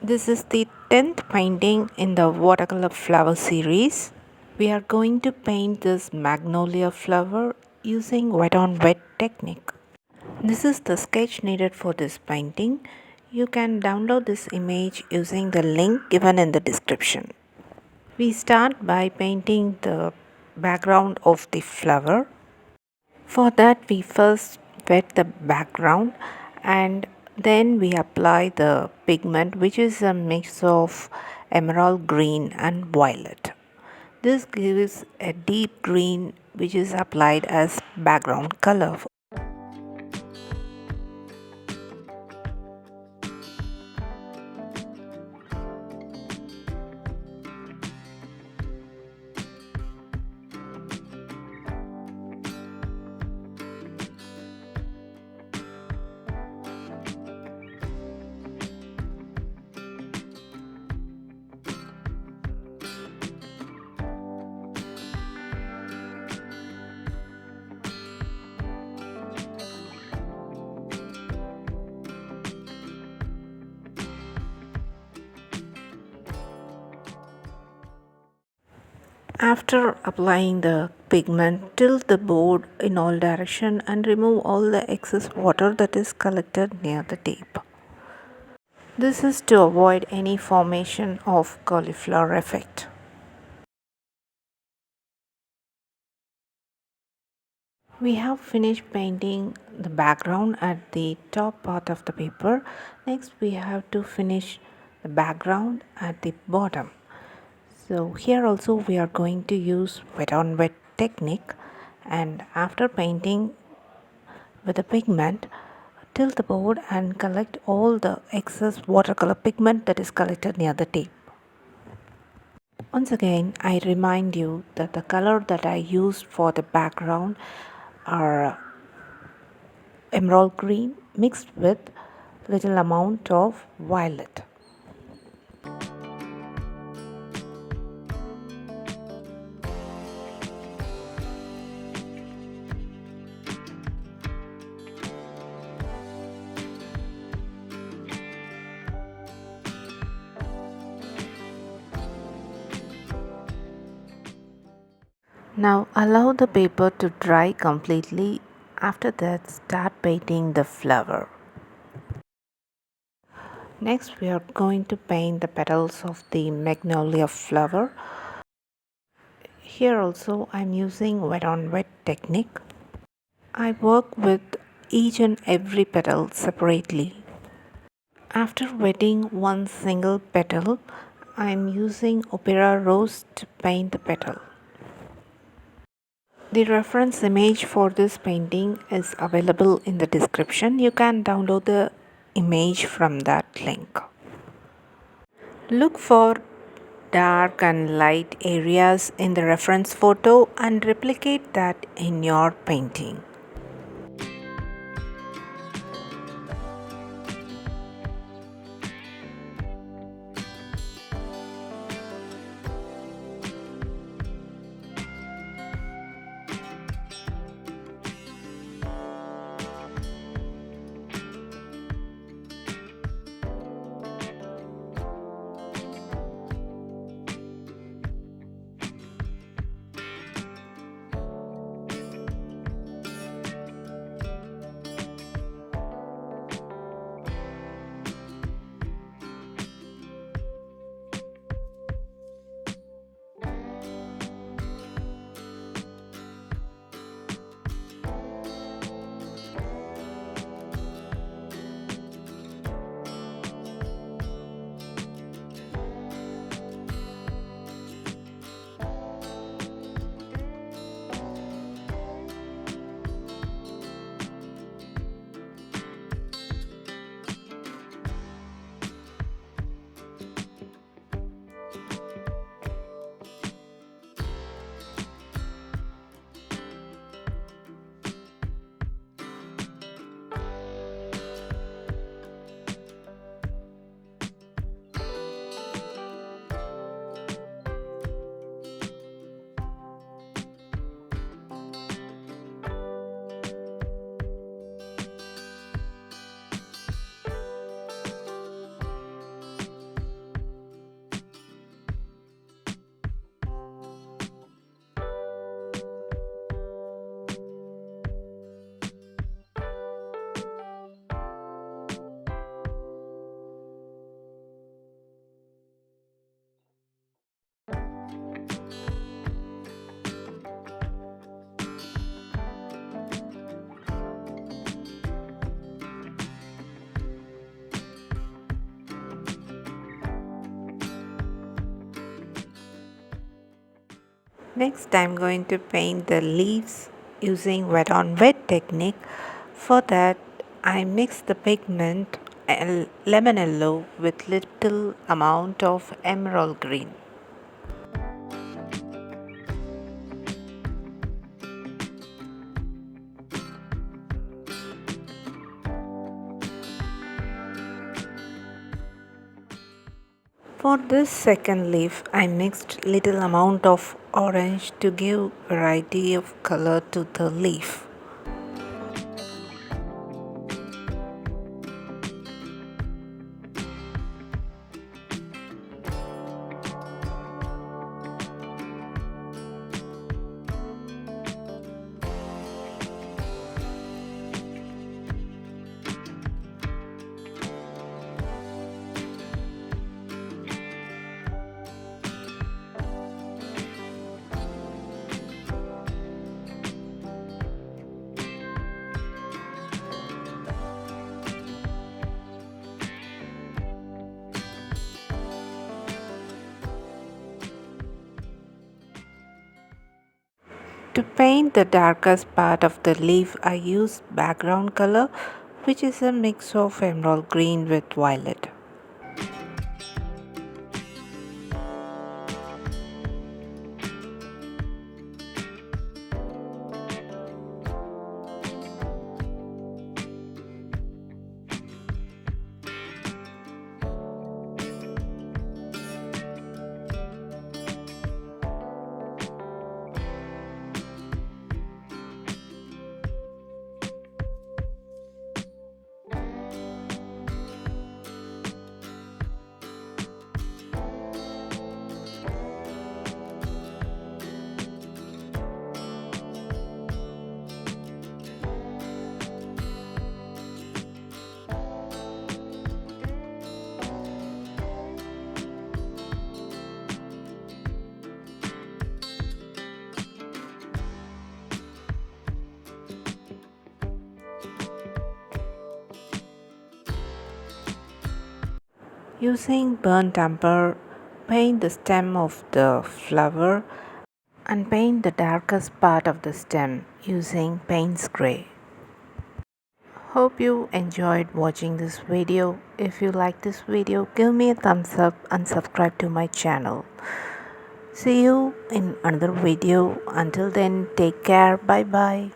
This is the 10th painting in the watercolor flower series. We are going to paint this magnolia flower using wet on wet technique. This is the sketch needed for this painting. You can download this image using the link given in the description. We start by painting the background of the flower. For that we first wet the background and then we apply the pigment, which is a mix of emerald green and violet. This gives a deep green which is applied as background color. After applying the pigment, tilt the board in all direction and remove all the excess water that is collected near the tip. This is to avoid any formation of cauliflower effect. We have finished painting the background at the top part of the paper. Next we have to finish the background at the bottom. So here also we are going to use wet on wet technique, and after painting with the pigment, tilt the board and collect all the excess watercolor pigment that is collected near the tip. Once again, I remind you that the color that I used for the background are emerald green mixed with little amount of violet. Now allow the paper to dry completely. After that, start painting the flower. Next we are going to paint the petals of the magnolia flower. Here also I am using wet on wet technique. I work with each and every petal separately. After wetting one single petal, I am using opera rose to paint the petal. The reference image for this painting is available in the description. You can download the image from that link. Look for dark and light areas in the reference photo and replicate that in your painting. Next, I'm going to paint the leaves using wet on wet technique. For that, I mix the pigment lemon yellow with little amount of emerald green. For this second leaf, I mixed little amount of orange to give variety of color to the leaf. To paint the darkest part of the leaf, I use background color, which is a mix of emerald green with violet. Using burnt umber, paint the stem of the flower and paint the darkest part of the stem using Payne's Gray. Hope you enjoyed watching this video. If you like this video, give me a thumbs up and subscribe to my channel. See you in another video. Until then, take care. Bye bye.